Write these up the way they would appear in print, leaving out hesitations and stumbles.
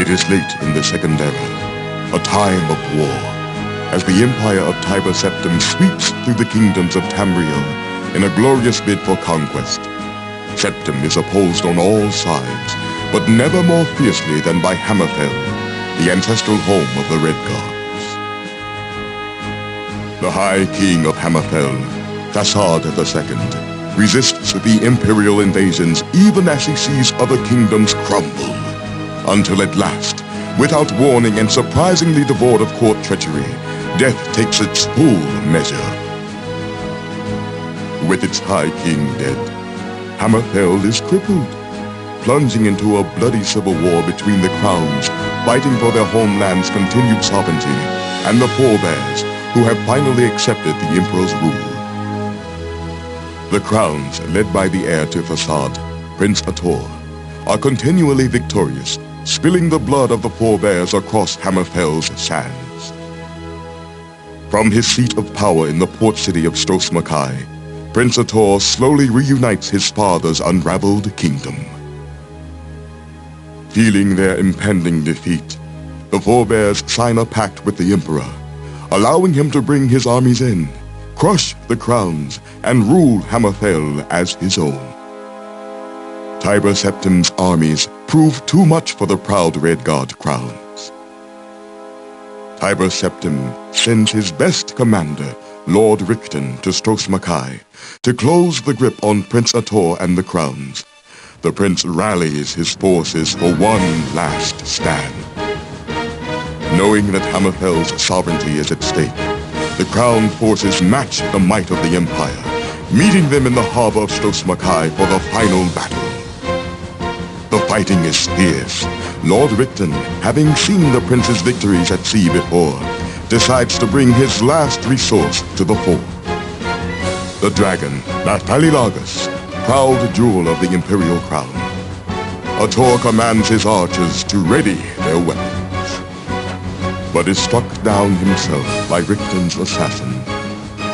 It is late in the Second Era, a time of war, as the empire of Tiber Septim sweeps through the kingdoms of Tamriel in a glorious bid for conquest. Septim is opposed on all sides, but never more fiercely than by Hammerfell, the ancestral home of the Redguards. The High King of Hammerfell, Thasard II, resists the imperial invasions even as he sees other kingdoms crumble, until at last, without warning and surprisingly devoid of court treachery, death takes its full measure. With its High King dead, Hammerfell is crippled, plunging into a bloody civil war between the crowns, fighting for their homeland's continued sovereignty, and the forebears, who have finally accepted the Emperor's rule. The crowns, led by the heir to Thasard, Prince Ator, are continually victorious, spilling the blood of the forebears across Hammerfell's sands. From his seat of power in the port city of Stros-Makai, Prince Ator slowly reunites his father's unraveled kingdom. Feeling their impending defeat, the forebears sign a pact with the Emperor, allowing him to bring his armies in, crush the crowns, and rule Hammerfell as his own. Tiber Septim's armies prove too much for the proud Redguard crowns. Tiber Septim sends his best commander, Lord Richten, to Stros-Makai to close the grip on Prince Ator and the crowns. The prince rallies his forces for one last stand. Knowing that Hammerfell's sovereignty is at stake, the crown forces match the might of the empire, meeting them in the harbor of Stros-Makai for the final battle. The fighting is fierce. Lord Richten, having seen the prince's victories at sea before, decides to bring his last resource to the fore. The dragon, Nathalilagus, proud jewel of the imperial crown. Ator commands his archers to ready their weapons, but is struck down himself by Richten's assassin,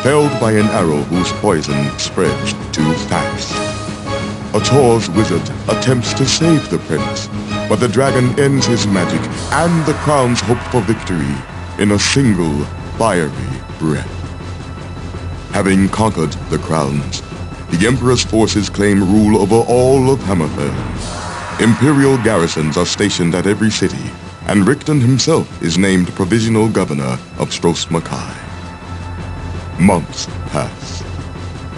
felled by an arrow whose poison spreads too fast. Ator's wizard attempts to save the prince, but the dragon ends his magic and the crown's hope for victory in a single fiery breath. Having conquered the crowns, the Emperor's forces claim rule over all of Hammerfell. Imperial garrisons are stationed at every city, and Richten himself is named provisional governor of Stros-Makai. Months pass.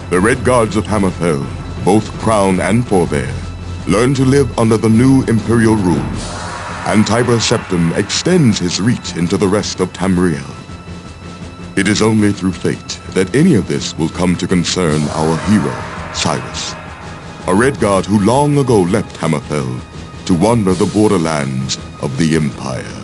The Redguards of Hammerfell, both crown and forebear, learn to live under the new imperial rule, and Tiber Septim extends his reach into the rest of Tamriel. It is only through fate that any of this will come to concern our hero, Cyrus, a Redguard who long ago left Hammerfell to wander the borderlands of the Empire.